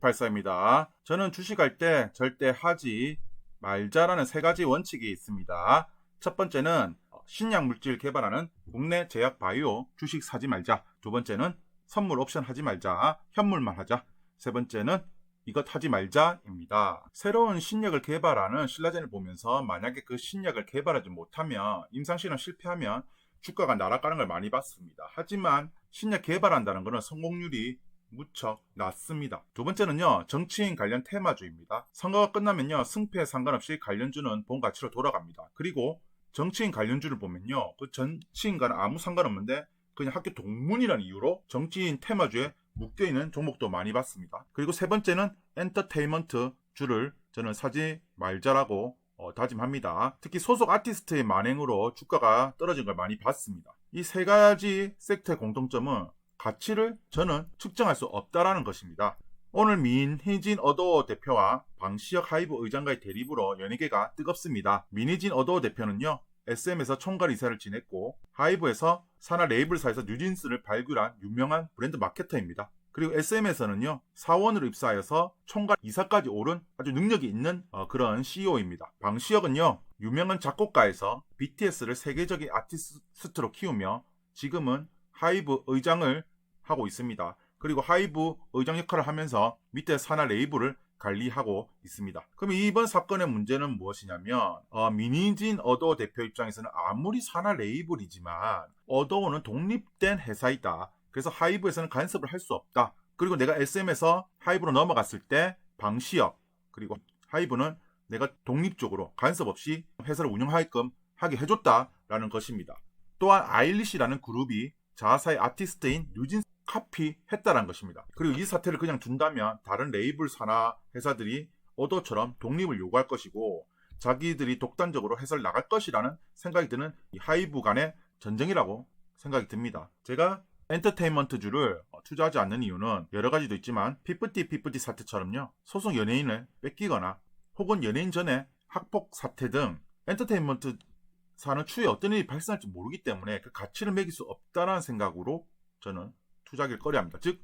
발사입니다. 저는 주식할 때 절대 하지 말자라는 세 가지 원칙이 있습니다. 첫 번째는 신약 물질 개발하는 국내 제약 바이오 주식 사지 말자. 두 번째는 선물 옵션 하지 말자. 현물만 하자. 세 번째는 이것 하지 말자입니다. 새로운 신약을 개발하는 신라젠을 보면서 만약에 그 신약을 개발하지 못하면 임상실험 실패하면 주가가 날아가는 걸 많이 봤습니다. 하지만 신약 개발한다는 것은 성공률이 무척 낮습니다. 두 번째는요, 정치인 관련 테마주입니다. 선거가 끝나면요, 승패에 상관없이 관련주는 본 가치로 돌아갑니다. 그리고 정치인 관련주를 보면요, 그 정치인과는 아무 상관없는데 그냥 학교 동문이라는 이유로 정치인 테마주에 묶여있는 종목도 많이 봤습니다. 그리고 세 번째는 엔터테인먼트 주를 저는 사지 말자라고 다짐합니다. 특히 소속 아티스트의 만행으로 주가가 떨어진 걸 많이 봤습니다. 이 세 가지 섹터의 공통점은 가치를 저는 측정할 수 없다라는 것입니다. 오늘 민희진 어도어 대표와 방시혁 하이브 의장과의 대립으로 연예계가 뜨겁습니다. 민희진 어도어 대표는요, SM에서 총괄 이사를 지냈고 하이브에서 산하 레이블사에서 뉴진스를 발굴한 유명한 브랜드 마케터입니다. 그리고 SM에서는요, 사원으로 입사하여서 총괄 이사까지 오른 아주 능력이 있는 그런 CEO입니다. 방시혁은요, 유명한 작곡가에서 BTS를 세계적인 아티스트로 키우며 지금은 하이브 의장을 하고 있습니다. 그리고 하이브 의장 역할을 하면서 밑에 산하 레이블을 관리하고 있습니다. 그럼 이번 사건의 문제는 무엇이냐면 민희진 어도어 대표 입장에서는 아무리 산하 레이블이지만 어도어는 독립된 회사이다. 그래서 하이브에서는 간섭을 할 수 없다. 그리고 내가 SM에서 하이브로 넘어갔을 때 방시혁 그리고 하이브는 내가 독립적으로 간섭 없이 회사를 운영하게끔 하게 해줬다라는 것입니다. 또한 아일리시라는 그룹이 자사의 아티스트인 뉴진스 카피했다는 것입니다. 그리고 이 사태를 그냥 둔다면 다른 레이블 산하 회사들이 어도처럼 독립을 요구할 것이고 자기들이 독단적으로 회사를 나갈 것이라는 생각이 드는 이 하이브 간의 전쟁이라고 생각이 듭니다. 제가 엔터테인먼트주를 투자하지 않는 이유는 여러 가지도 있지만 피프티 사태처럼요, 소속 연예인을 뺏기거나 혹은 연예인 전에 학폭 사태 등 엔터테인먼트 사는 추후에 어떤 일이 발생할지 모르기 때문에 그 가치를 매길 수 없다는 생각으로 저는 투자하기를 꺼려합니다. 즉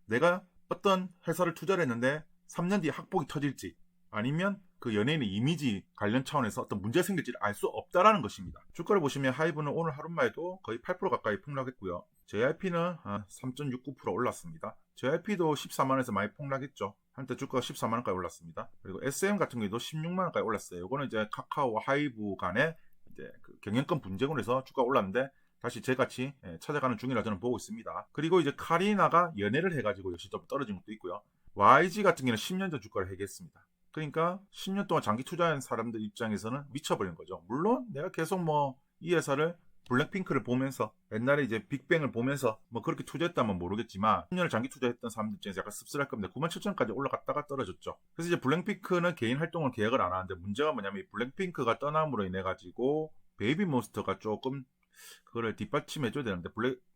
내가 어떤 회사를 투자를 했는데 3년 뒤에 학폭이 터질지 아니면 그 연예인의 이미지 관련 차원에서 어떤 문제가 생길지를 알 수 없다라는 것입니다. 주가를 보시면 하이브는 오늘 하루만에도 거의 8% 가까이 폭락했고요. JYP는 3.69% 올랐습니다. JYP도 14만원에서 많이 폭락했죠. 한때 주가가 14만원까지 올랐습니다. 그리고 SM 같은 경우도 16만원까지 올랐어요. 이거는 이제 카카오와 하이브 간의 이제 그 경영권 분쟁으로 해서 주가가 올랐는데 다시 제같이 찾아가는 중이라 저는 보고 있습니다. 그리고 이제 카리나가 연애를 해가지고 역시 좀 떨어진 것도 있고요. YG 같은 경우는 10년 전 주가를 해결했습니다. 그러니까 10년 동안 장기 투자한 사람들 입장에서는 미쳐버린 거죠. 물론 내가 계속 이 회사를 블랙핑크를 보면서 옛날에 이제 빅뱅을 보면서 그렇게 투자했다면 모르겠지만 10년을 장기 투자했던 사람들 입장에서 약간 씁쓸할 겁니다. 97,000까지 올라갔다가 떨어졌죠. 그래서 이제 블랙핑크는 개인 활동을 계획을 안 하는데 문제가 뭐냐면 이 블랙핑크가 떠남으로 인해 가지고 베이비몬스터가 조금 그거를 뒷받침해줘야 되는데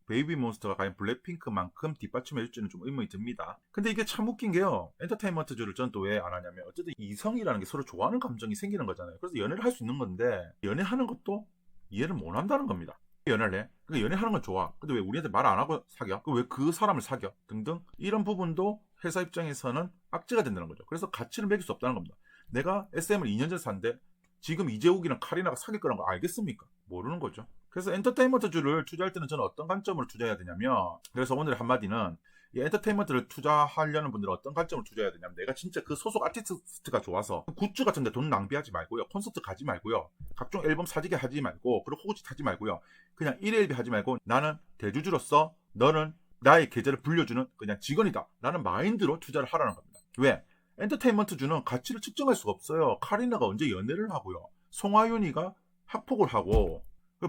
베이비몬스터가 과연 블랙핑크만큼 뒷받침해줄지는 좀 의문이 듭니다. 근데 이게 참 웃긴 게요, 엔터테인먼트주를 전 또 왜 안 하냐면 어쨌든 이성이라는 게 서로 좋아하는 감정이 생기는 거잖아요. 그래서 연애를 할 수 있는 건데 연애하는 것도 이해를 못 한다는 겁니다. 연애를 해. 그러니까 연애하는 건 좋아. 근데 왜 우리한테 말 안 하고 사겨? 왜 그 사람을 사겨? 등등 이런 부분도 회사 입장에서는 악재가 된다는 거죠. 그래서 가치를 매길 수 없다는 겁니다. 내가 SM을 2년 전에 샀는데 지금 이재욱이랑 카리나가 사귈 거라는 거 알겠습니까? 모르는 거죠. 그래서 엔터테인먼트주를 투자할 때는 저는 어떤 관점으로 투자해야 되냐면, 그래서 오늘 한마디는 이 엔터테인먼트를 투자하려는 분들은 어떤 관점으로 투자해야 되냐면, 내가 진짜 그 소속 아티스트가 좋아서 굿즈 같은 데 돈 낭비하지 말고요, 콘서트 가지 말고요, 각종 앨범 사지게 하지 말고, 그리고 호구짓 하지 말고요, 그냥 1회1비 하지 말고 나는 대주주로서 너는 나의 계좌를 불려주는 그냥 직원이다 라는 마인드로 투자를 하라는 겁니다. 왜? 엔터테인먼트주는 가치를 측정할 수가 없어요. 카리나가 언제 연애를 하고요, 송하윤이가 학폭을 하고,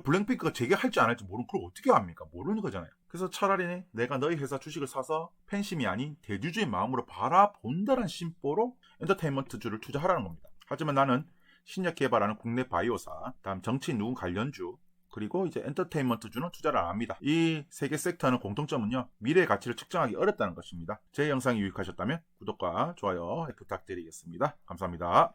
블랙핑크가 재계할지 안 할지 모르는 그걸 어떻게 합니까? 모르는 거잖아요. 그래서 차라리 내가 너희 회사 주식을 사서 팬심이 아닌 대주주의 마음으로 바라본다는 심보로 엔터테인먼트주를 투자하라는 겁니다. 하지만 나는 신약 개발하는 국내 바이오사, 다음 정치인 누군 관련주, 그리고 이제 엔터테인먼트주는 투자를 안 합니다. 이 세 개 섹터는 공통점은요, 미래의 가치를 측정하기 어렵다는 것입니다. 제 영상이 유익하셨다면 구독과 좋아요 부탁드리겠습니다. 감사합니다.